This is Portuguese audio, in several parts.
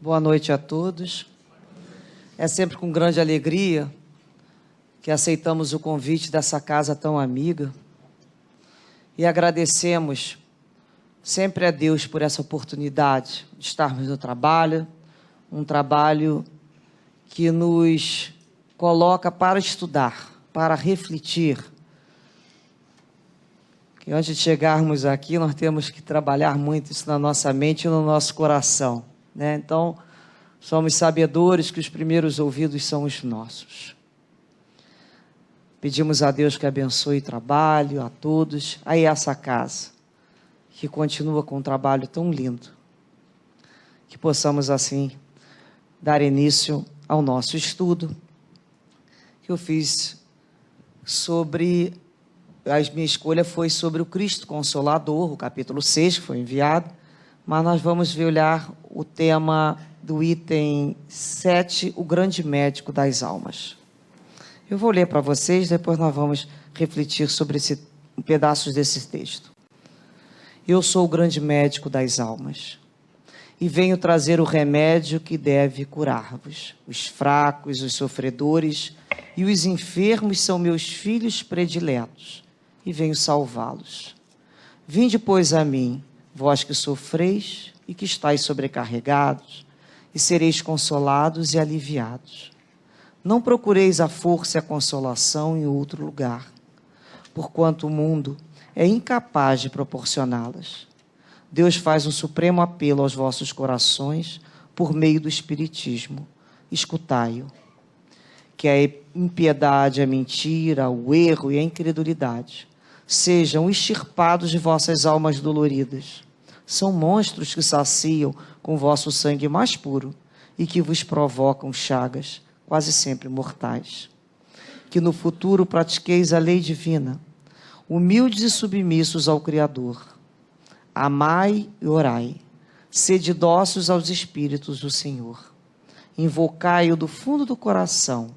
Boa noite a todos. É sempre com grande alegria que aceitamos o convite dessa casa tão amiga e agradecemos sempre a Deus por essa oportunidade de estarmos no trabalho, um trabalho que nos coloca para estudar, para refletir. Que antes de chegarmos aqui, nós temos que trabalhar muito isso na nossa mente e no nosso coração, né? Então, somos sabedores que os primeiros ouvidos são os nossos. Pedimos a Deus que abençoe o trabalho, a todos, aí essa casa, que continua com um trabalho tão lindo, que possamos assim dar início ao nosso estudo, que eu fiz sobre, a minha escolha foi sobre o Cristo Consolador, o capítulo 6, que foi enviado, mas nós vamos olhar o tema do item 7, o grande médico das almas. Eu vou ler para vocês, depois nós vamos refletir sobre pedaços desse texto. Eu sou o grande médico das almas e venho trazer o remédio que deve curar-vos. Os fracos, os sofredores e os enfermos são meus filhos prediletos e venho salvá-los. Vinde, pois, a mim, vós que sofreis e que estáis sobrecarregados, e sereis consolados e aliviados. Não procureis a força e a consolação em outro lugar, porquanto o mundo é incapaz de proporcioná-las. Deus faz um supremo apelo aos vossos corações por meio do Espiritismo. Escutai-o. Que a impiedade, a mentira, o erro e a incredulidade sejam extirpados de vossas almas doloridas. São monstros que saciam com vosso sangue mais puro e que vos provocam chagas, quase sempre mortais. Que no futuro pratiqueis a lei divina, humildes e submissos ao Criador. Amai e orai, sede dóceis aos Espíritos do Senhor. Invocai-o do fundo do coração.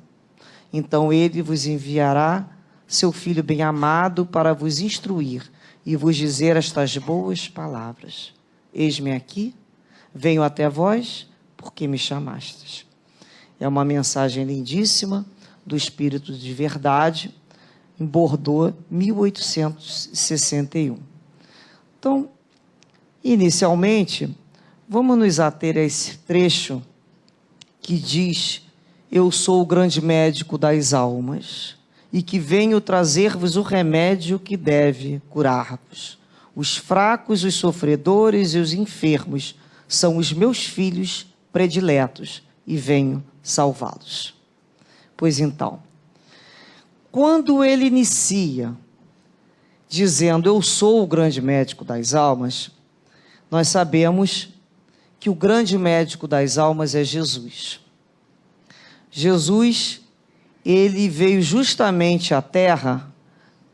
Então ele vos enviará seu Filho bem-amado para vos instruir e vos dizer estas boas palavras. Eis-me aqui, venho até vós, porque me chamastes. É uma mensagem lindíssima do Espírito de Verdade, em Bordeaux, 1861. Então, inicialmente, vamos nos ater a esse trecho que diz: eu sou o grande médico das almas e que venho trazer-vos o remédio que deve curar-vos. Os fracos, os sofredores e os enfermos são os meus filhos prediletos e venho salvá-los. Pois então, quando ele inicia dizendo eu sou o grande médico das almas, nós sabemos que o grande médico das almas é Jesus. Jesus, ele veio justamente à Terra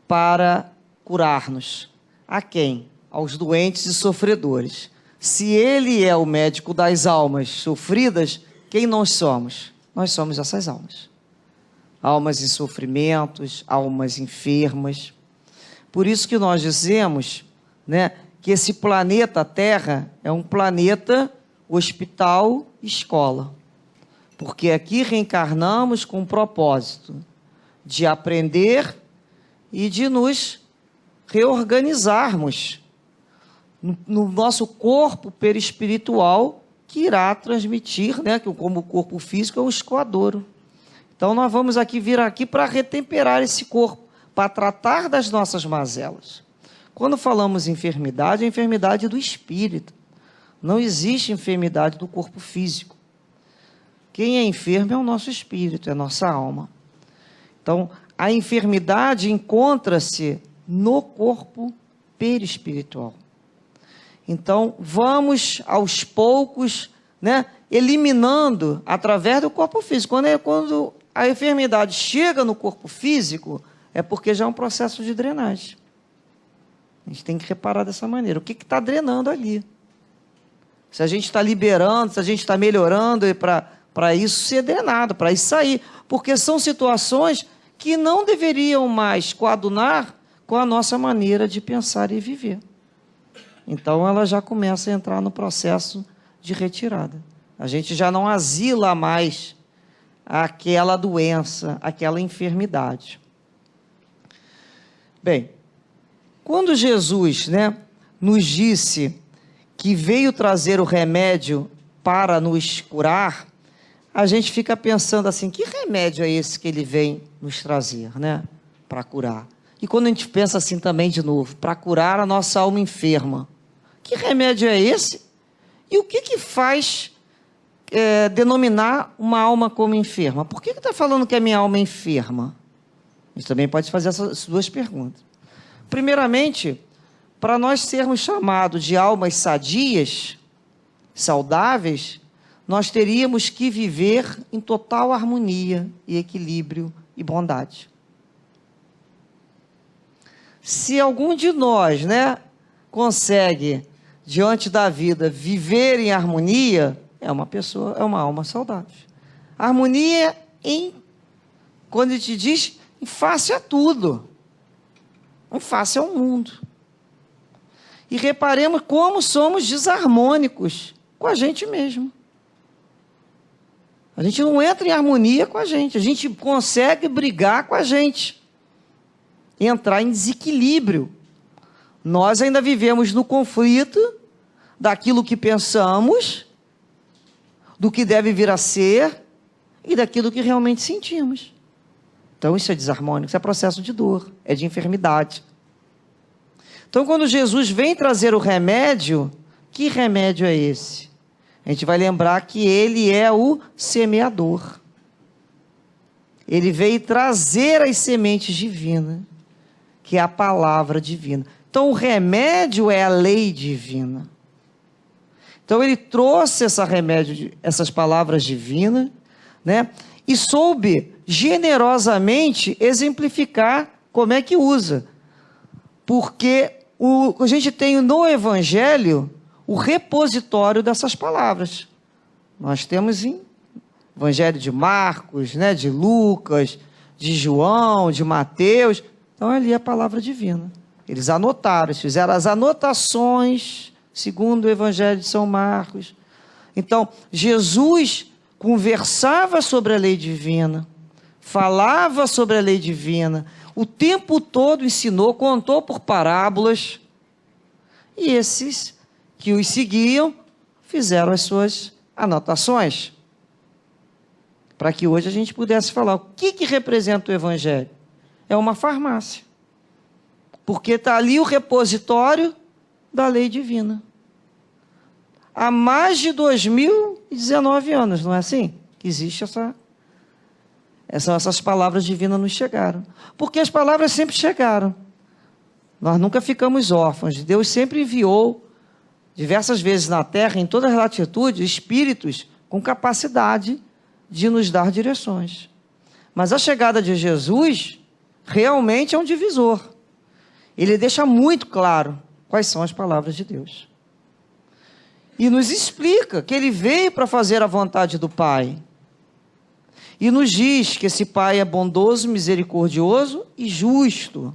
para curar-nos. A quem? Aos doentes e sofredores. Se ele é o médico das almas sofridas, quem nós somos? Nós somos essas almas. Almas em sofrimentos, almas enfermas. Por isso que nós dizemos, né, que esse planeta Terra é um planeta hospital, escola. Porque aqui reencarnamos com o propósito de aprender e de nos reorganizarmos no nosso corpo perispiritual, que irá transmitir, né, que como o corpo físico é o escoadouro. Então nós vamos vir aqui para retemperar esse corpo, para tratar das nossas mazelas. Quando falamos em enfermidade, é a enfermidade do espírito. Não existe enfermidade do corpo físico. Quem é enfermo é o nosso espírito, é a nossa alma. Então, a enfermidade encontra-se no corpo perispiritual. Então, vamos aos poucos, né, eliminando através do corpo físico. Quando a enfermidade chega no corpo físico, é porque já é um processo de drenagem. A gente tem que reparar dessa maneira. O que está drenando ali? Se a gente está liberando, se a gente está melhorando para isso ser drenado, para isso sair. Porque são situações que não deveriam mais coadunar com a nossa maneira de pensar e viver. Então, ela já começa a entrar no processo de retirada. A gente já não asila mais aquela doença, aquela enfermidade. Bem, quando Jesus, nos disse que veio trazer o remédio para nos curar, a gente fica pensando assim, que remédio é esse que ele vem nos trazer, para curar? E quando a gente pensa assim também de novo, para curar a nossa alma enferma, que remédio é esse? E o que faz denominar uma alma como enferma? Por que está falando que a minha alma é enferma? A gente também pode fazer essas duas perguntas. Primeiramente, para nós sermos chamados de almas sadias, saudáveis, nós teríamos que viver em total harmonia e equilíbrio e bondade. Se algum de nós, consegue, diante da vida, viver em harmonia, é uma alma saudável. Harmonia quando a gente diz, em face a tudo, em face ao mundo. E reparemos como somos desarmônicos com a gente mesmo. A gente não entra em harmonia com a gente consegue brigar com a gente, entrar em desequilíbrio. Nós ainda vivemos no conflito daquilo que pensamos, do que deve vir a ser e daquilo que realmente sentimos. Então isso é desarmônico, isso é processo de dor, é de enfermidade. Então quando Jesus vem trazer o remédio, que remédio é esse? A gente vai lembrar que ele é o semeador. Ele veio trazer as sementes divinas, que é a palavra divina. Então o remédio é a lei divina. Então ele trouxe essas palavras divinas, e soube generosamente exemplificar como é que usa. Porque a gente tem no Evangelho o repositório dessas palavras. Nós temos em Evangelho de Marcos, de Lucas, de João, de Mateus. Então ali é a palavra divina. Eles anotaram, fizeram as anotações segundo o Evangelho de São Marcos. Então, Jesus conversava sobre a lei divina, falava sobre a lei divina, o tempo todo ensinou, contou por parábolas, e esses que os seguiam fizeram as suas anotações, para que hoje a gente pudesse falar. O que representa o Evangelho? É uma farmácia, porque está ali o repositório da lei divina. Há mais de 2019 anos, não é assim? Que existe essas palavras divinas nos chegaram. Porque as palavras sempre chegaram. Nós nunca ficamos órfãos. Deus sempre enviou, diversas vezes na terra, em todas as latitudes, espíritos com capacidade de nos dar direções. Mas a chegada de Jesus realmente é um divisor. Ele deixa muito claro quais são as palavras de Deus. E nos explica que ele veio para fazer a vontade do Pai. E nos diz que esse Pai é bondoso, misericordioso e justo.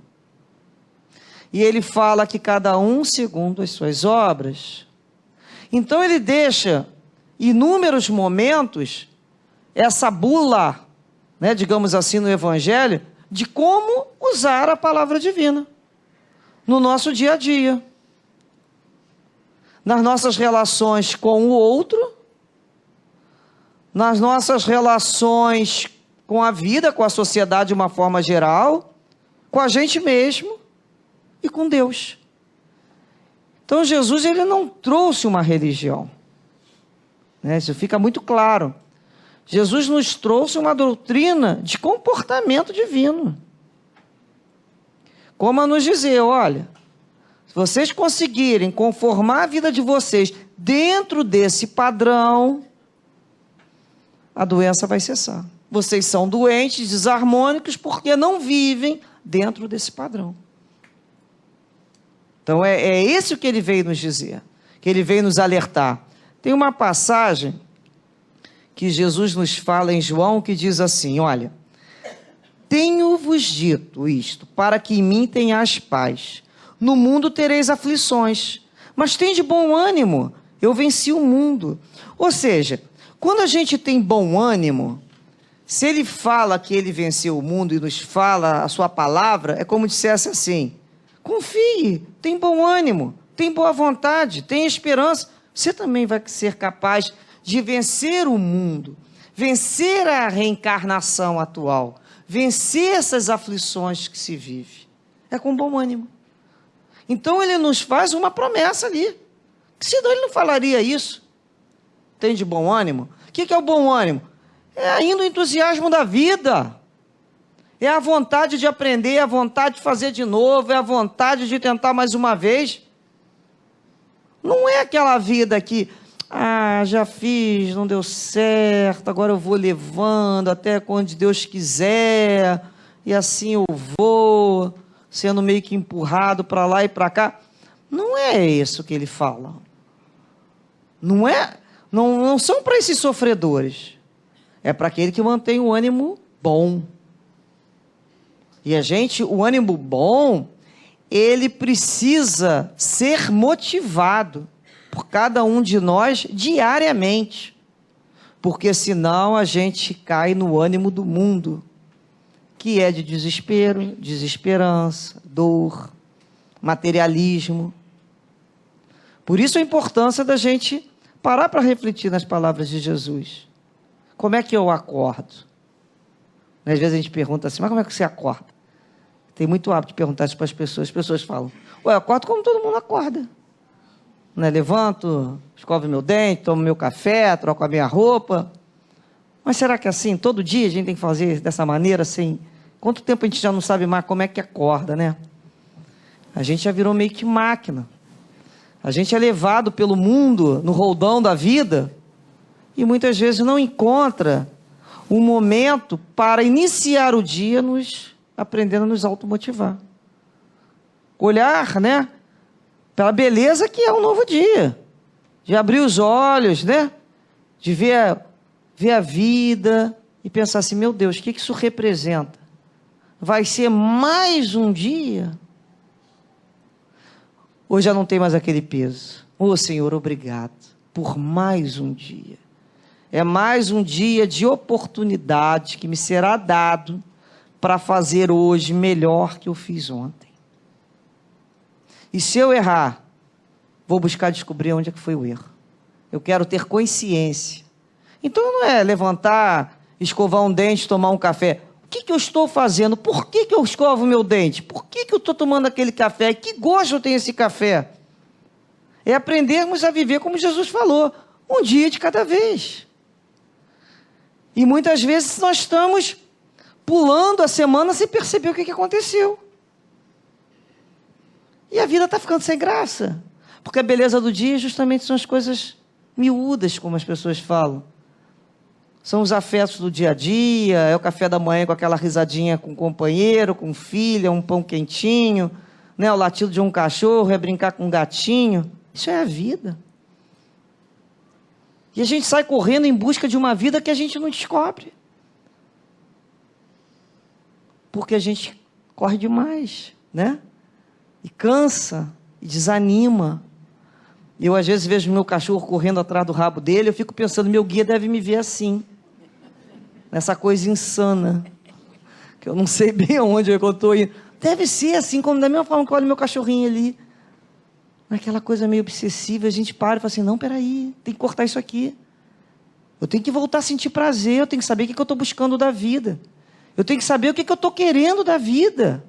E ele fala que cada um segundo as suas obras. Então ele deixa inúmeros momentos essa bula, digamos assim, no Evangelho, de como usar a palavra divina no nosso dia a dia, nas nossas relações com o outro, nas nossas relações com a vida, com a sociedade de uma forma geral, com a gente mesmo e com Deus. Então Jesus, ele não trouxe uma religião, isso fica muito claro. Jesus nos trouxe uma doutrina de comportamento divino, como a nos dizer, olha, se vocês conseguirem conformar a vida de vocês dentro desse padrão, a doença vai cessar. Vocês são doentes, desarmônicos, porque não vivem dentro desse padrão. Então é esse o que ele veio nos dizer, que ele veio nos alertar. Tem uma passagem que Jesus nos fala em João, que diz assim, olha, tenho-vos dito isto, para que em mim tenhais paz. No mundo tereis aflições, mas tende bom ânimo, eu venci o mundo. Ou seja, Quando a gente tem bom ânimo, se ele fala que ele venceu o mundo e nos fala a sua palavra, é como dissesse assim: confie, tem bom ânimo, tem boa vontade, tem esperança. Você também vai ser capaz de vencer o mundo, vencer a reencarnação atual, vencer essas aflições que se vive. É com bom ânimo. Então ele nos faz uma promessa ali. Senão ele não falaria isso. Tem de bom ânimo? O que é o bom ânimo? É ainda o entusiasmo da vida. É a vontade de aprender, é a vontade de fazer de novo, é a vontade de tentar mais uma vez. Não é aquela vida que, já fiz, não deu certo, agora eu vou levando até onde Deus quiser, e assim eu vou, sendo meio que empurrado para lá e para cá. Não é isso que ele fala. Não são para esses sofredores. É para aquele que mantém o ânimo bom. E o ânimo bom, ele precisa ser motivado por cada um de nós diariamente. Porque senão a gente cai no ânimo do mundo, que é de desespero, desesperança, dor, materialismo. Por isso a importância da gente parar para refletir nas palavras de Jesus. Como é que eu acordo? Às vezes a gente pergunta assim, mas como é que você acorda? Tem muito hábito de perguntar isso para as pessoas. As pessoas falam, eu acordo como todo mundo acorda. Né? Levanto, escovo meu dente, tomo meu café, troco a minha roupa. Mas será que é assim? Todo dia a gente tem que fazer dessa maneira, assim? Quanto tempo a gente já não sabe mais como é que acorda, né? A gente já virou meio que máquina. A gente é levado pelo mundo, no roldão da vida, e muitas vezes não encontra um momento para iniciar o dia aprendendo a nos automotivar. Olhar, né, pela beleza que é um novo dia. De abrir os olhos, né, de ver a vida e pensar assim, meu Deus, o que isso representa? Vai ser mais um dia? Ou já não tem mais aquele peso? Senhor, obrigado por mais um dia. É mais um dia de oportunidade que me será dado para fazer hoje melhor que eu fiz ontem. E se eu errar, vou buscar descobrir onde é que foi o erro. Eu quero ter consciência. Então não é levantar, escovar um dente, tomar um café. O que eu estou fazendo? Por que eu escovo meu dente? Por que eu estou tomando aquele café? Que gosto tem esse café? É aprendermos a viver como Jesus falou, um dia de cada vez. E muitas vezes nós estamos pulando a semana sem perceber o que aconteceu. E a vida está ficando sem graça. Porque a beleza do dia justamente são as coisas miúdas, como as pessoas falam. São os afetos do dia a dia, é o café da manhã com aquela risadinha com o companheiro, com filha, um pão quentinho, né? O latido de um cachorro, é brincar com um gatinho. Isso é a vida. E a gente sai correndo em busca de uma vida que a gente não descobre. Porque a gente corre demais, né? E cansa, e desanima. Eu às vezes vejo meu cachorro correndo atrás do rabo dele, eu fico pensando, meu guia deve me ver assim. Nessa coisa insana. Que eu não sei bem aonde eu estou indo. Deve ser assim, como da mesma forma que eu olho meu cachorrinho ali. Naquela coisa meio obsessiva, a gente para e fala assim, não, peraí, tem que cortar isso aqui. Eu tenho que voltar a sentir prazer, eu tenho que saber o que eu estou buscando da vida. Eu tenho que saber o que eu estou querendo da vida.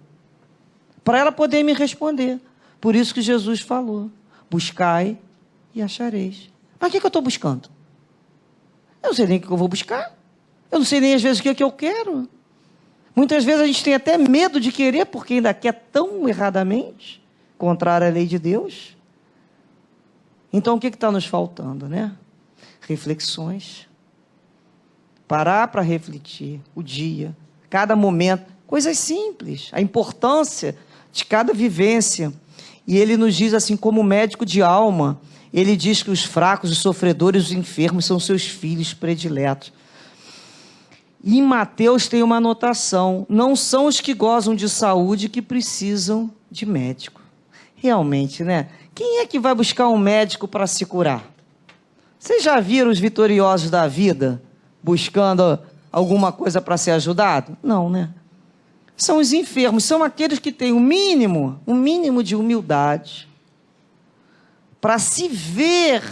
Para ela poder me responder. Por isso que Jesus falou, buscai e achareis. Mas o que eu estou buscando? Eu não sei nem o que eu vou buscar. Eu não sei nem às vezes o que eu quero. Muitas vezes a gente tem até medo de querer, porque ainda quer tão erradamente, contrário à lei de Deus. Então o que está nos faltando, né? Reflexões. Parar para refletir o dia, cada momento, coisas simples, a importância de cada vivência. E ele nos diz assim, como médico de alma, ele diz que os fracos, os sofredores, os enfermos são seus filhos prediletos. E em Mateus tem uma anotação, não são os que gozam de saúde que precisam de médico. Realmente, né? Quem é que vai buscar um médico para se curar? Vocês já viram os vitoriosos da vida buscando alguma coisa para ser ajudado? Não, né? São os enfermos, são aqueles que têm um mínimo de humildade para se ver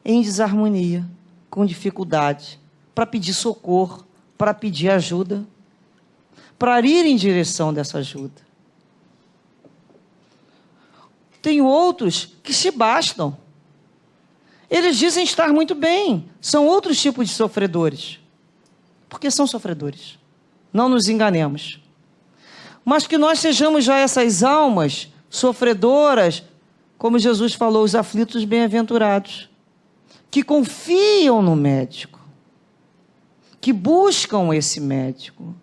em desarmonia, com dificuldade, para pedir socorro, para pedir ajuda, para ir em direção dessa ajuda. Tem outros que se bastam. Eles dizem estar muito bem. São outros tipos de sofredores. Porque são sofredores. Não nos enganemos. Mas que nós sejamos já essas almas sofredoras, como Jesus falou, os aflitos bem-aventurados, que confiam no médico, que buscam esse médico,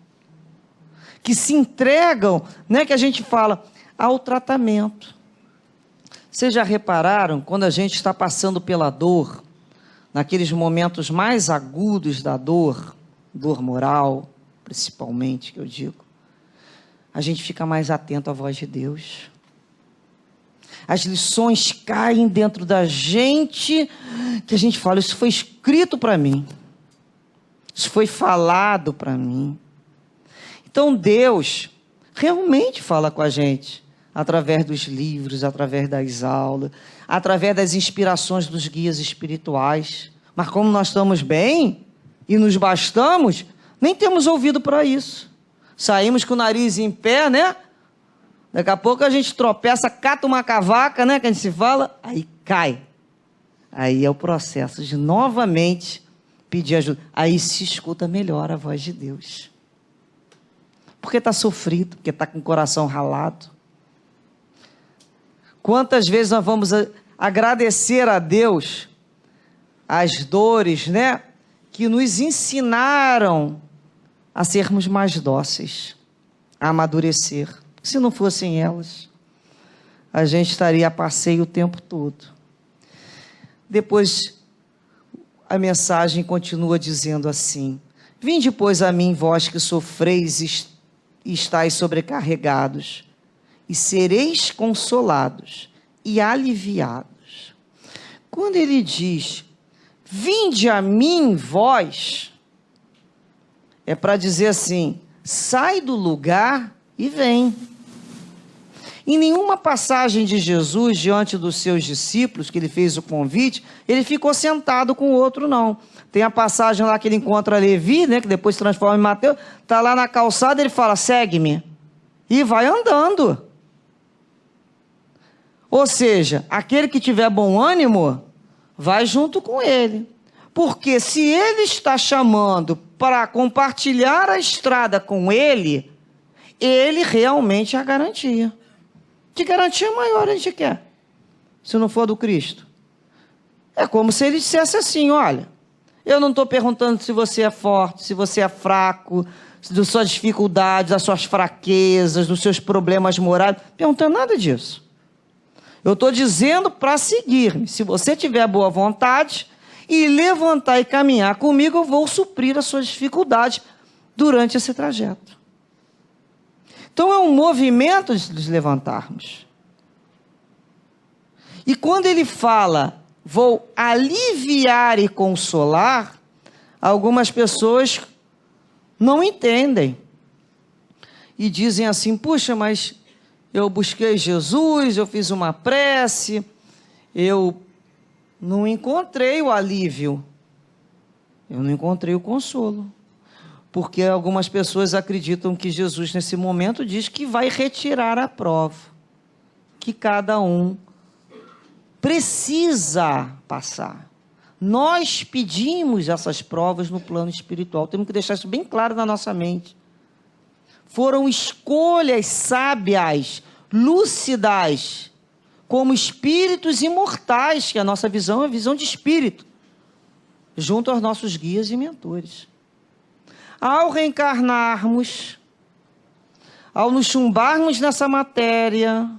que se entregam, né, que a gente fala, ao tratamento. Vocês já repararam, quando a gente está passando pela dor, naqueles momentos mais agudos da dor moral, principalmente, que eu digo, a gente fica mais atento à voz de Deus. As lições caem dentro da gente, que a gente fala, isso foi escrito para mim, isso foi falado para mim. Então Deus realmente fala com a gente, através dos livros, através das aulas, através das inspirações dos guias espirituais. Mas como nós estamos bem e nos bastamos, nem temos ouvido para isso. Saímos com o nariz em pé, né? Daqui a pouco a gente tropeça, cata uma cavaca, né? Que a gente se fala, aí cai. Aí é o processo de novamente pedir ajuda. Aí se escuta melhor a voz de Deus. Porque está sofrido, porque está com o coração ralado. Quantas vezes nós vamos agradecer a Deus as dores, né, que nos ensinaram a sermos mais dóceis, a amadurecer. Se não fossem elas, a gente estaria a passeio o tempo todo. Depois, a mensagem continua dizendo assim: vinde, pois, a mim, vós que sofreis e estáis sobrecarregados, e sereis consolados e aliviados. Quando ele diz, vinde a mim, vós, é para dizer assim, sai do lugar e vem. Em nenhuma passagem de Jesus, diante dos seus discípulos, que ele fez o convite, ele ficou sentado com o outro, não. Tem a passagem lá que ele encontra Levi, né, que depois se transforma em Mateus, está lá na calçada, ele fala, segue-me, e vai andando. Ou seja, aquele que tiver bom ânimo, vai junto com ele. Porque se ele está chamando para compartilhar a estrada com ele, ele realmente é a garantia. Que garantia maior a gente quer, se não for do Cristo? É como se ele dissesse assim, olha, eu não estou perguntando se você é forte, se você é fraco, das suas dificuldades, das suas fraquezas, dos seus problemas morais, não perguntando nada disso. Eu estou dizendo para seguir-me. Se você tiver boa vontade e levantar e caminhar comigo, eu vou suprir as suas dificuldades durante esse trajeto. Então é um movimento de nos levantarmos. E quando ele fala, vou aliviar e consolar, algumas pessoas não entendem. E dizem assim, puxa, mas eu busquei Jesus, eu fiz uma prece, eu não encontrei o alívio, eu não encontrei o consolo. Porque algumas pessoas acreditam que Jesus, nesse momento, diz que vai retirar a prova, que cada um precisa passar. Nós pedimos essas provas no plano espiritual, temos que deixar isso bem claro na nossa mente. Foram escolhas sábias, lúcidas, como espíritos imortais, que a nossa visão é a visão de espírito, junto aos nossos guias e mentores. Ao reencarnarmos, ao nos chumbarmos nessa matéria,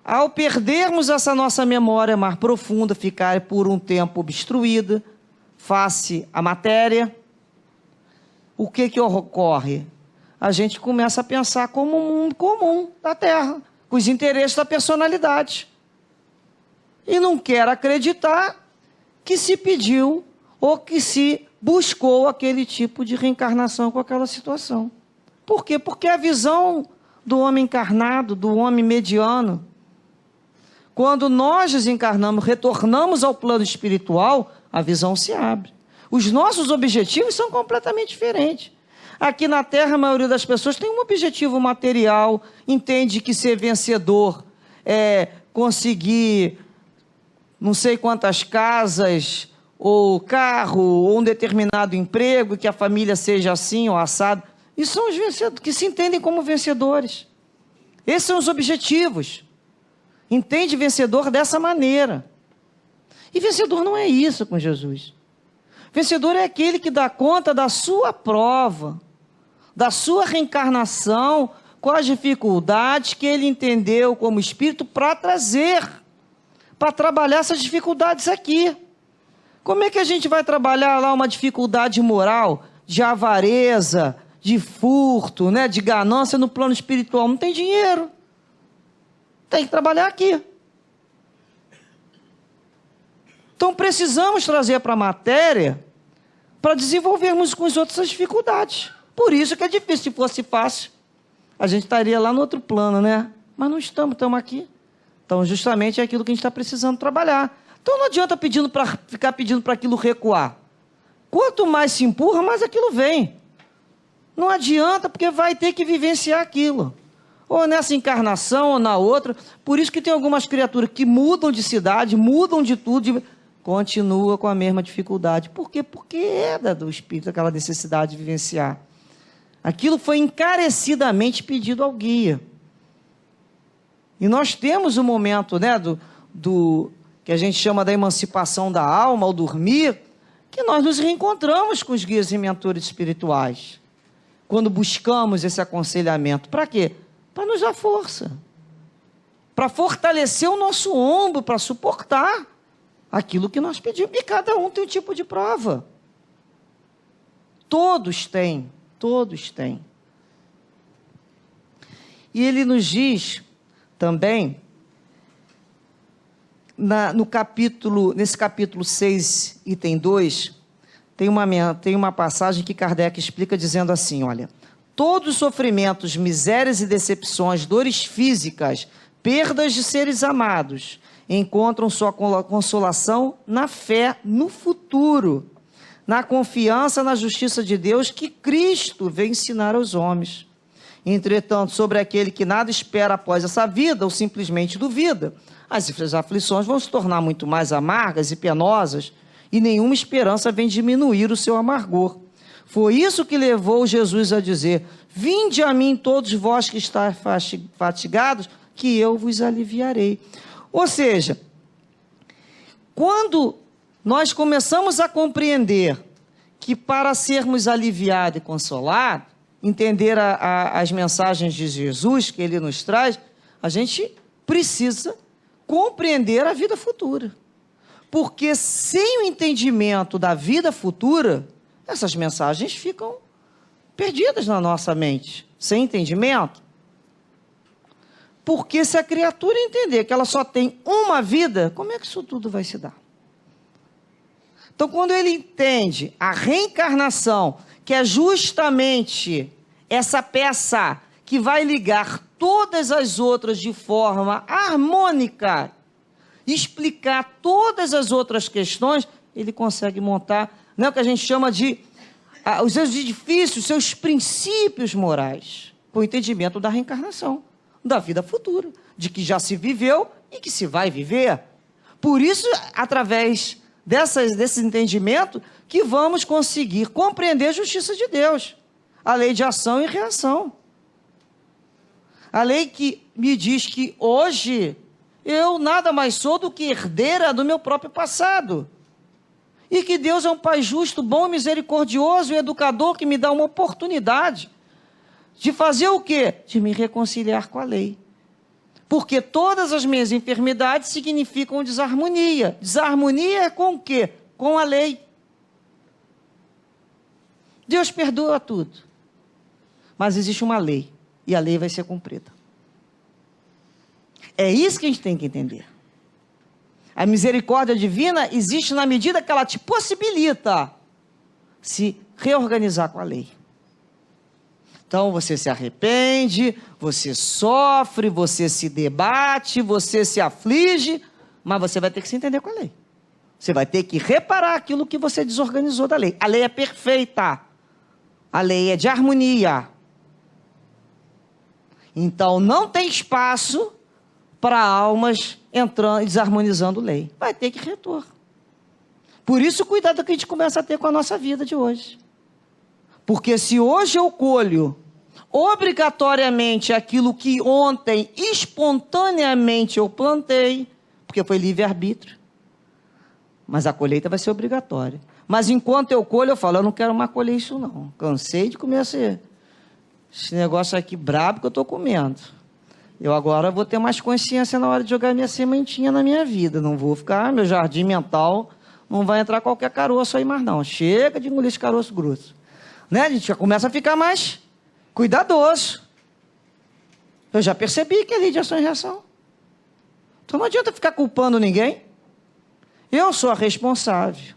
ao perdermos essa nossa memória mais profunda, ficar por um tempo obstruída, face à matéria, o que ocorre? A gente começa a pensar como um mundo comum da Terra, com os interesses da personalidade. e não quer acreditar que se pediu ou que se buscou aquele tipo de reencarnação com aquela situação. Por quê? Porque a visão do homem encarnado, do homem mediano, quando nós desencarnamos, retornamos ao plano espiritual, a visão se abre. Os nossos objetivos são completamente diferentes. Aqui na Terra, a maioria das pessoas tem um objetivo material, entende que ser vencedor é conseguir não sei quantas casas, ou carro, ou um determinado emprego, que a família seja assim ou assado. E são os vencedores, que se entendem como vencedores. Esses são os objetivos. Entende vencedor dessa maneira. E vencedor não é isso com Jesus. Vencedor é aquele que dá conta da sua prova, da sua reencarnação, com as dificuldades que ele entendeu como espírito para trazer, para trabalhar essas dificuldades aqui. Como é que a gente vai trabalhar lá uma dificuldade moral, de avareza, de furto, né, de ganância no plano espiritual? Não tem dinheiro. Tem que trabalhar aqui. Então precisamos trazer para a matéria para desenvolvermos com os outros as dificuldades. Por isso que é difícil. Se fosse fácil, a gente estaria lá no outro plano, né? Mas não estamos aqui. Então justamente é aquilo que a gente está precisando trabalhar. Então não adianta ficar pedindo para aquilo recuar. Quanto mais se empurra, mais aquilo vem. Não adianta, porque vai ter que vivenciar aquilo. Ou nessa encarnação, ou na outra. Por isso que tem algumas criaturas que mudam de cidade, mudam de tudo, continua com a mesma dificuldade. Por quê? Porque é do espírito aquela necessidade de vivenciar. Aquilo foi encarecidamente pedido ao guia. E nós temos o momento, né, que a gente chama da emancipação da alma, ao dormir, que nós nos reencontramos com os guias e mentores espirituais. Quando buscamos esse aconselhamento. Para quê? Para nos dar força. Para fortalecer o nosso ombro, para suportar aquilo que nós pedimos. E cada um tem um tipo de prova. Todos têm. Todos têm. E ele nos diz também, nesse capítulo 6, item 2, tem uma passagem que Kardec explica dizendo assim, olha, todos os sofrimentos, misérias e decepções, dores físicas, perdas de seres amados, encontram sua consolação na fé, no futuro, na confiança na justiça de Deus que Cristo veio ensinar aos homens. Entretanto, sobre aquele que nada espera após essa vida, ou simplesmente duvida, as aflições vão se tornar muito mais amargas e penosas, e nenhuma esperança vem diminuir o seu amargor. Foi isso que levou Jesus a dizer, vinde a mim todos vós que estáis fatigados, que eu vos aliviarei. Ou seja, quando nós começamos a compreender que para sermos aliviados e consolados, entender as mensagens de Jesus que ele nos traz, a gente precisa compreender a vida futura. Porque sem o entendimento da vida futura, essas mensagens ficam perdidas na nossa mente. Sem entendimento. Porque se a criatura entender que ela só tem uma vida, como é que isso tudo vai se dar? Então, quando ele entende a reencarnação, que é justamente essa peça que vai ligar todas as outras de forma harmônica, explicar todas as outras questões, ele consegue montar, né, o que a gente chama de os seus edifícios, seus princípios morais, com o entendimento da reencarnação, da vida futura, de que já se viveu e que se vai viver. Por isso, através desse entendimento, que vamos conseguir compreender a justiça de Deus, a lei de ação e reação. A lei que me diz que hoje eu nada mais sou do que herdeira do meu próprio passado. E que Deus é um Pai justo, bom, misericordioso e educador que me dá uma oportunidade de fazer o quê? De me reconciliar com a lei. Porque todas as minhas enfermidades significam desarmonia. Desarmonia é com o quê? Com a lei. Deus perdoa tudo. Mas existe uma lei. E a lei vai ser cumprida. É isso que a gente tem que entender. A misericórdia divina existe na medida que ela te possibilita se reorganizar com a lei. Então você se arrepende, você sofre, você se debate, você se aflige, mas você vai ter que se entender com a lei. Você vai ter que reparar aquilo que você desorganizou da lei. A lei é perfeita. A lei é de harmonia. Então não tem espaço para almas entrando e desarmonizando lei. Vai ter que retor. Por isso o cuidado que a gente começa a ter com a nossa vida de hoje. Porque se hoje eu colho obrigatoriamente aquilo que ontem espontaneamente eu plantei, porque foi livre-arbítrio, mas a colheita vai ser obrigatória. Mas enquanto eu colho, eu falo, eu não quero mais colher isso não. Cansei de comer esse negócio aqui brabo que eu estou comendo. Eu agora vou ter mais consciência na hora de jogar minha sementinha na minha vida. Não vou ficar, meu jardim mental, não vai entrar qualquer caroço aí mais não. Chega de engolir esse caroço grosso. Né? A gente já começa a ficar mais cuidadoso. Eu já percebi que é lei de ação e reação. Então não adianta ficar culpando ninguém. Eu sou a responsável.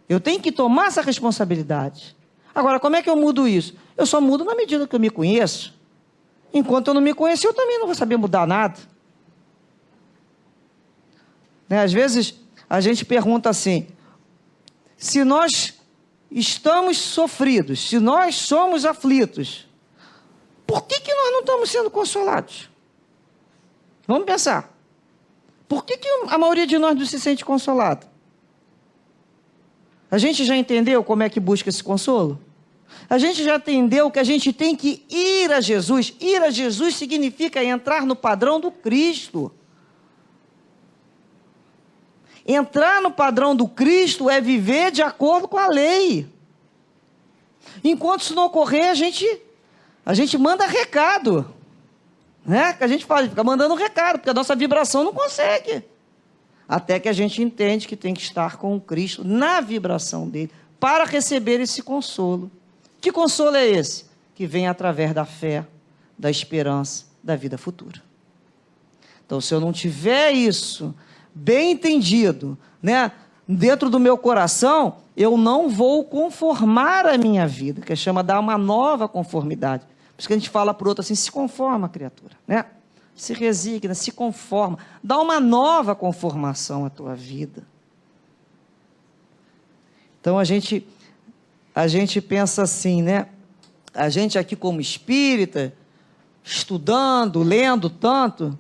Eu tenho que tomar essa responsabilidade. Agora, como é que eu mudo isso? Eu só mudo na medida que eu me conheço. Enquanto eu não me conhecer, eu também não vou saber mudar nada. Né? Às vezes, a gente pergunta assim, se nós estamos sofridos, se nós somos aflitos, por que nós não estamos sendo consolados? Vamos pensar. Por que a maioria de nós não se sente consolado? A gente já entendeu como é que busca esse consolo? A gente já entendeu que a gente tem que ir a Jesus. Ir a Jesus significa entrar no padrão do Cristo. Entrar no padrão do Cristo é viver de acordo com a lei. Enquanto isso não ocorrer, a gente manda recado. Né? Que a gente fala, fica mandando recado, porque a nossa vibração não consegue. Até que a gente entende que tem que estar com o Cristo na vibração dele, para receber esse consolo. Que consolo é esse? Que vem através da fé, da esperança, da vida futura. Então, se eu não tiver isso bem entendido, né, dentro do meu coração, eu não vou conformar a minha vida, que chama dar uma nova conformidade. Por isso que a gente fala para o outro assim, se conforma, criatura, né? Se resigna, se conforma, dá uma nova conformação à tua vida. Então a gente pensa assim, né? A gente aqui como espírita, estudando, lendo tanto,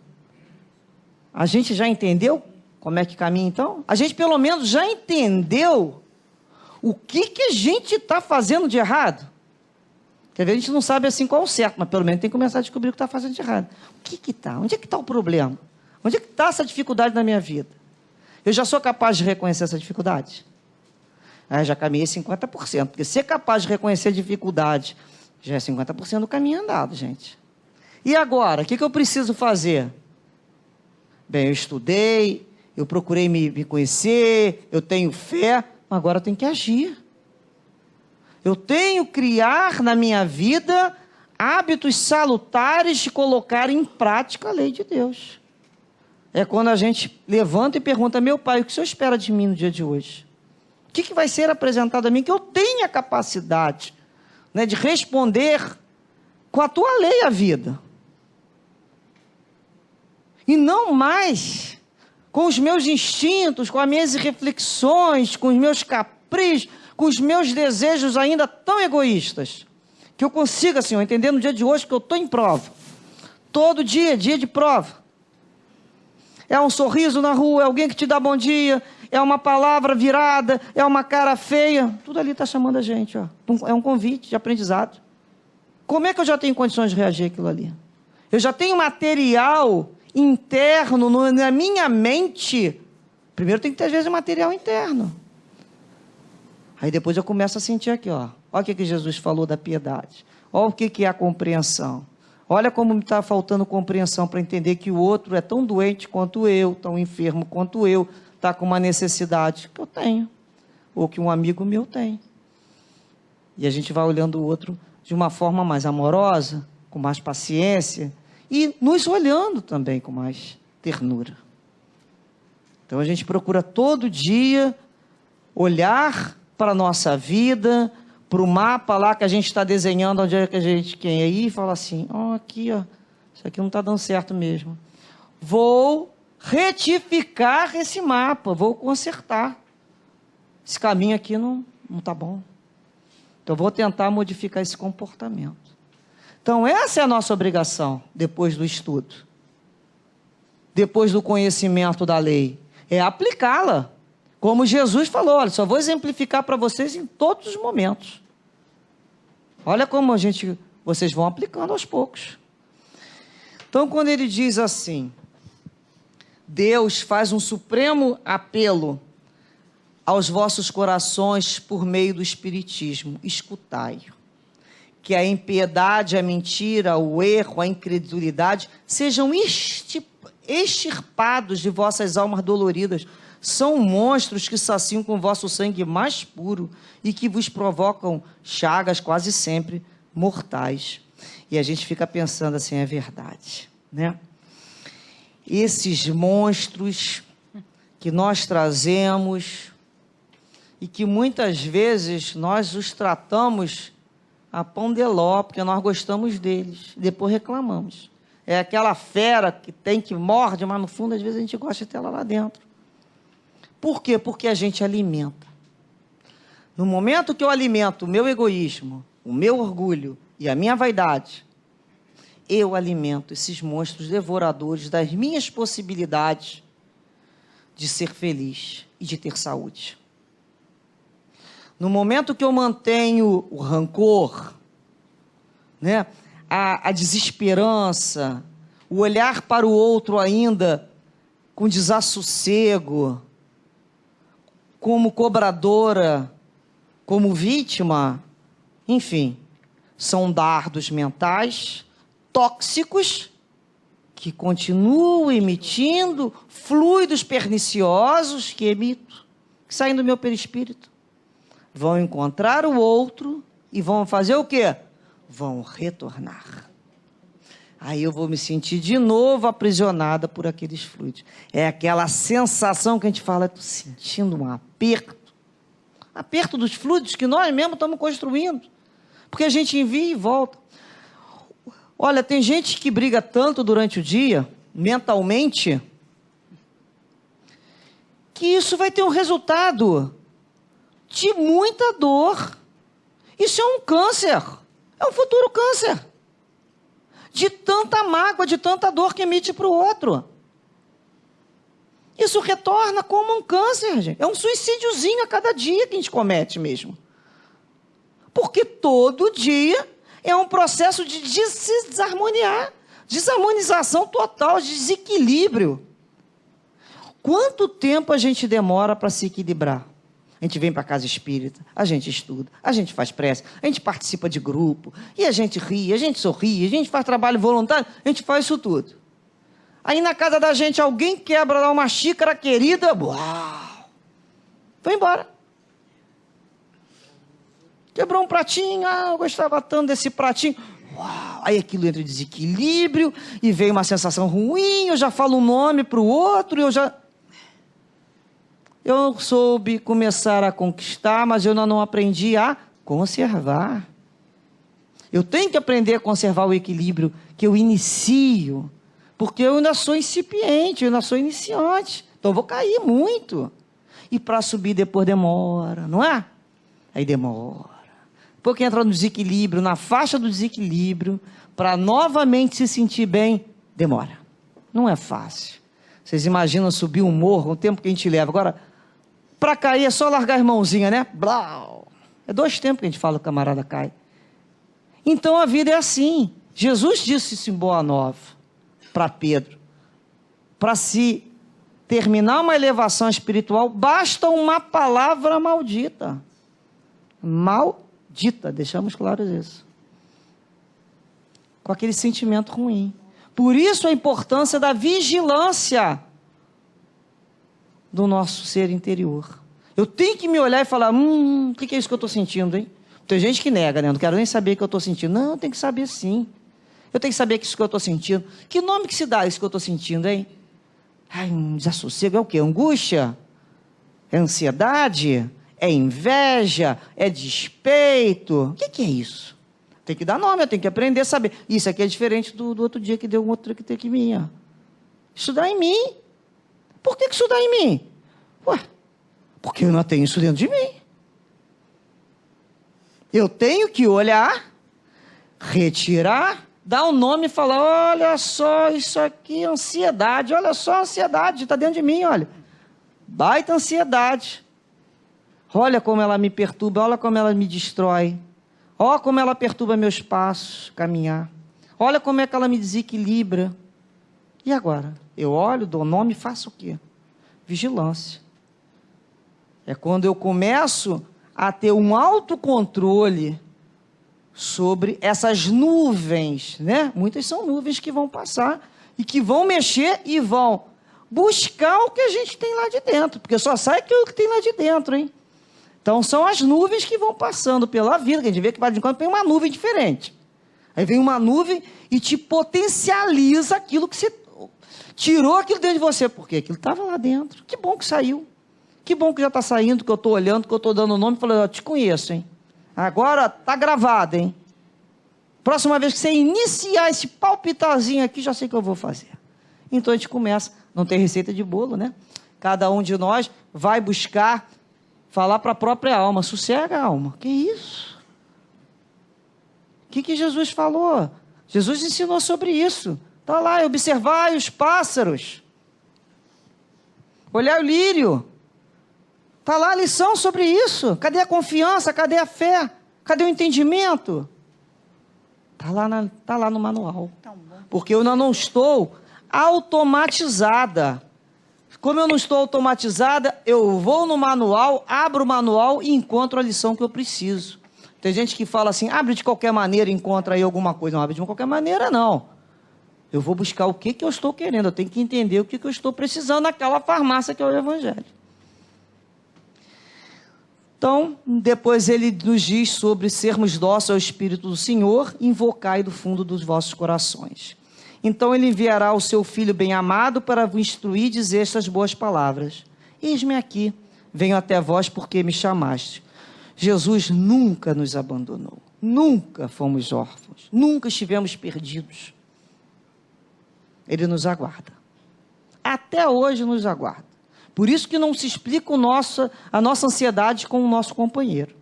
a gente já entendeu como é que caminha então? A gente pelo menos já entendeu o que a gente está fazendo de errado. Quer ver, a gente não sabe assim qual é o certo, mas pelo menos tem que começar a descobrir o que está fazendo de errado. O que está? Onde é que está o problema? Onde é que está essa dificuldade na minha vida? Eu já sou capaz de reconhecer essa dificuldade? Já caminhei 50%, porque ser capaz de reconhecer a dificuldade já é 50% do caminho andado, gente. E agora, o que eu preciso fazer? Bem, eu estudei, eu procurei me conhecer, eu tenho fé, mas agora eu tenho que agir. Eu tenho que criar na minha vida hábitos salutares de colocar em prática a lei de Deus. É quando a gente levanta e pergunta, meu pai, o que o senhor espera de mim no dia de hoje? O que vai ser apresentado a mim que eu tenha capacidade, né, de responder com a tua lei à vida? E não mais com os meus instintos, com as minhas reflexões, com os meus caprichos, com os meus desejos ainda tão egoístas, que eu consiga, Senhor, entender no dia de hoje que eu estou em prova. Todo dia é dia de prova. É um sorriso na rua, é alguém que te dá bom dia, é uma palavra virada, é uma cara feia. Tudo ali está chamando a gente, ó. É um convite de aprendizado. Como é que eu já tenho condições de reagir àquilo ali? Eu já tenho material interno na minha mente. Primeiro tem que ter, às vezes, material interno. Aí depois eu começo a sentir aqui, ó. Olha o que Jesus falou da piedade. Olha o que é a compreensão. Olha como me está faltando compreensão para entender que o outro é tão doente quanto eu, tão enfermo quanto eu, está com uma necessidade que eu tenho, ou que um amigo meu tem. E a gente vai olhando o outro de uma forma mais amorosa, com mais paciência, e nos olhando também com mais ternura. Então a gente procura todo dia olhar para a nossa vida, para o mapa lá que a gente está desenhando, onde é que a gente quer ir, e fala assim, aqui, isso aqui não está dando certo mesmo. Vou retificar esse mapa, vou consertar. Esse caminho aqui não está bom. Então, vou tentar modificar esse comportamento. Então, essa é a nossa obrigação, depois do estudo. Depois do conhecimento da lei. É aplicá-la. Como Jesus falou, olha, só vou exemplificar para vocês em todos os momentos. Olha como vocês vão aplicando aos poucos. Então, quando ele diz assim, Deus faz um supremo apelo aos vossos corações por meio do Espiritismo, escutai, que a impiedade, a mentira, o erro, a incredulidade sejam extirpados de vossas almas doloridas. São monstros que saciam com vosso sangue mais puro e que vos provocam chagas quase sempre mortais. E a gente fica pensando assim, é verdade, né? Esses monstros que nós trazemos e que muitas vezes nós os tratamos a pão de ló, porque nós gostamos deles, depois reclamamos. É aquela fera que morde, mas no fundo às vezes a gente gosta de ter ela lá dentro. Por quê? Porque a gente alimenta. No momento que eu alimento o meu egoísmo, o meu orgulho e a minha vaidade, eu alimento esses monstros devoradores das minhas possibilidades de ser feliz e de ter saúde. No momento que eu mantenho o rancor, né, a desesperança, o olhar para o outro ainda com desassossego, como cobradora, como vítima, enfim, são dardos mentais tóxicos que continuam emitindo fluidos perniciosos que saem do meu perispírito. Vão encontrar o outro e vão fazer o quê? Vão retornar. Aí eu vou me sentir de novo aprisionada por aqueles fluidos. É aquela sensação que a gente fala, estou sentindo um aperto. Aperto dos fluidos que nós mesmos estamos construindo. Porque a gente envia e volta. Olha, tem gente que briga tanto durante o dia, mentalmente, que isso vai ter um resultado de muita dor. Isso é um câncer. É um futuro câncer. De tanta mágoa, de tanta dor que emite para o outro. Isso retorna como um câncer, gente. É um suicídiozinho a cada dia que a gente comete mesmo. Porque todo dia é um processo de se desarmoniar. Desarmonização total, de desequilíbrio. Quanto tempo a gente demora para se equilibrar? A gente vem para a casa espírita, a gente estuda, a gente faz prece, a gente participa de grupo, e a gente ri, a gente sorri, a gente faz trabalho voluntário, a gente faz isso tudo. Aí na casa da gente alguém quebra lá uma xícara querida, uau, foi embora. Quebrou um pratinho, eu gostava tanto desse pratinho, uau, aí aquilo entra em desequilíbrio, e veio uma sensação ruim, eu já falo um nome para o outro, eu soube começar a conquistar, mas eu ainda não aprendi a conservar. Eu tenho que aprender a conservar o equilíbrio que eu inicio, porque eu ainda sou incipiente, eu ainda sou iniciante, então eu vou cair muito. E para subir depois demora, não é? Aí demora. Porque entra no desequilíbrio, na faixa do desequilíbrio, para novamente se sentir bem, demora. Não é fácil. Vocês imaginam subir um morro, o tempo que a gente leva. Agora, para cair é só largar as mãozinhas, né? Blau. É 2 tempos que a gente fala, o camarada cai. Então a vida é assim. Jesus disse isso em Boa Nova para Pedro. Para se terminar uma elevação espiritual, basta uma palavra maldita. Maldita, deixamos claro isso. Com aquele sentimento ruim. Por isso a importância da vigilância do nosso ser interior. Eu tenho que me olhar e falar, o que é isso que eu estou sentindo, hein? Tem gente que nega, né? Não quero nem saber o que eu estou sentindo. Não, eu tenho que saber sim. Eu tenho que saber que isso que eu estou sentindo. Que nome que se dá isso que eu estou sentindo, hein? Ai, um desassossego é o quê? Angústia? É ansiedade? É inveja? É despeito? O que é isso? Tem que dar nome, eu tenho que aprender a saber. Isso aqui é diferente do outro dia que deu um outro que tem que vir. Estudar em mim. Por que estudar em mim? Ué, porque eu não tenho isso dentro de mim. Eu tenho que olhar, retirar, dar um nome e falar, olha só, isso aqui é ansiedade, olha só a ansiedade, está dentro de mim, olha. Baita ansiedade. Olha como ela me perturba, olha como ela me destrói. Olha como ela perturba meus passos, caminhar. Olha como é que ela me desequilibra. E agora? Eu olho, dou nome e faço o quê? Vigilância. É quando eu começo a ter um autocontrole sobre essas nuvens, né? Muitas são nuvens que vão passar e que vão mexer e vão buscar o que a gente tem lá de dentro, porque só sai aquilo que tem lá de dentro, hein? Então são as nuvens que vão passando pela vida, que a gente vê que de vez em quando vem uma nuvem diferente. Aí vem uma nuvem e te potencializa aquilo que você tirou aquilo dentro de você, porque aquilo estava lá dentro. Que bom que saiu. Que bom que já está saindo, que eu estou olhando, que eu estou dando o nome e falando, eu te conheço, hein? Agora está gravado, hein? Próxima vez que você iniciar esse palpitarzinho aqui, já sei o que eu vou fazer. Então a gente começa, não tem receita de bolo, né? Cada um de nós vai buscar falar para a própria alma, sossega a alma. Que isso? O que Jesus falou? Jesus ensinou sobre isso. Está lá, observai os pássaros. Olhar o lírio. Está lá a lição sobre isso. Cadê a confiança? Cadê a fé? Cadê o entendimento? Está lá no manual. Porque eu ainda não estou automatizada. Como eu não estou automatizada, eu vou no manual, abro o manual e encontro a lição que eu preciso. Tem gente que fala assim, abre de qualquer maneira, encontra aí alguma coisa. Não abre de qualquer maneira, não. Eu vou buscar o que eu estou querendo. Eu tenho que entender o que eu estou precisando naquela farmácia que é o Evangelho. Então, depois ele nos diz sobre sermos dóceis ao Espírito do Senhor, invocai do fundo dos vossos corações. Então ele enviará o seu Filho bem-amado para vos instruir e dizer estas boas palavras. Eis-me aqui, venho até vós porque me chamaste. Jesus nunca nos abandonou, nunca fomos órfãos, nunca estivemos perdidos. Ele nos aguarda. Até hoje nos aguarda. Por isso que não se explica a nossa ansiedade com o nosso companheiro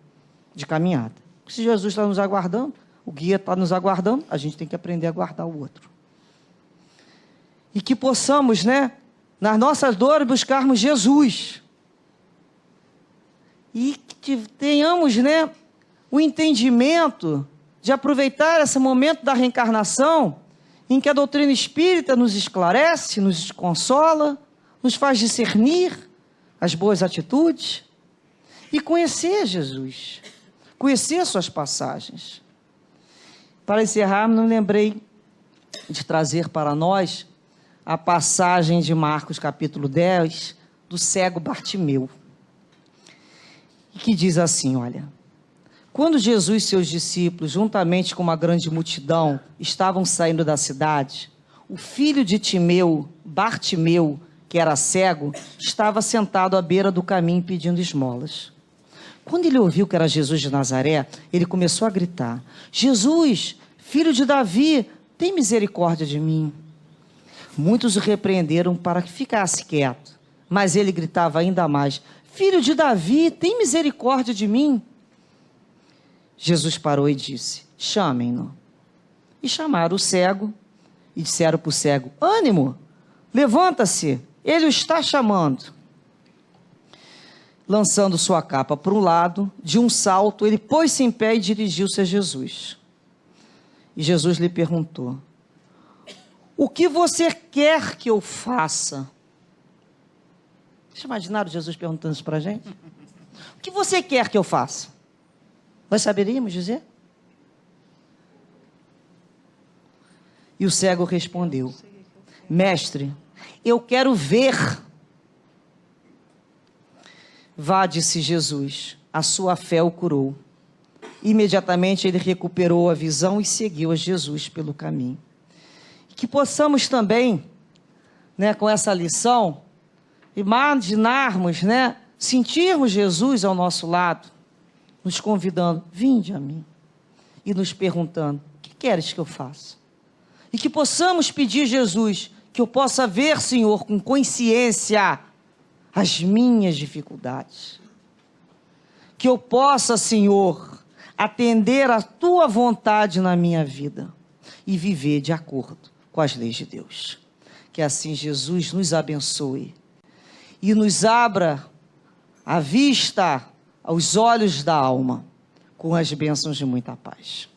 de caminhada. Se Jesus está nos aguardando, o guia está nos aguardando, a gente tem que aprender a aguardar o outro. E que possamos, né, nas nossas dores, buscarmos Jesus. E que tenhamos, né, o entendimento de aproveitar esse momento da reencarnação, em que a doutrina espírita nos esclarece, nos consola, nos faz discernir as boas atitudes e conhecer Jesus, conhecer suas passagens. Para encerrar, não lembrei de trazer para nós a passagem de Marcos capítulo 10, do cego Bartimeu, que diz assim, olha, quando Jesus e seus discípulos, juntamente com uma grande multidão, estavam saindo da cidade, o filho de Timeu, Bartimeu, que era cego, estava sentado à beira do caminho pedindo esmolas. Quando ele ouviu que era Jesus de Nazaré, ele começou a gritar, Jesus, filho de Davi, tem misericórdia de mim. Muitos o repreenderam para que ficasse quieto, mas ele gritava ainda mais, filho de Davi, tem misericórdia de mim. Jesus parou e disse, chamem-no. E chamaram o cego e disseram para o cego, ânimo, levanta-se, ele o está chamando. Lançando sua capa para um lado, de um salto, ele pôs-se em pé e dirigiu-se a Jesus. E Jesus lhe perguntou, o que você quer que eu faça? Vocês imaginaram Jesus perguntando isso para a gente? O que você quer que eu faça? Nós saberíamos dizer? E o cego respondeu, mestre, eu quero ver. Vá, disse Jesus, a sua fé o curou. Imediatamente ele recuperou a visão e seguiu a Jesus pelo caminho. Que possamos também, né, com essa lição, imaginarmos, né, sentirmos Jesus ao nosso lado, nos convidando, vinde a mim, e nos perguntando, o que queres que eu faça? E que possamos pedir, Jesus, que eu possa ver, Senhor, com consciência, as minhas dificuldades. Que eu possa, Senhor, atender a Tua vontade na minha vida e viver de acordo com as leis de Deus. Que assim Jesus nos abençoe e nos abra a vista, aos olhos da alma, com as bênçãos de muita paz.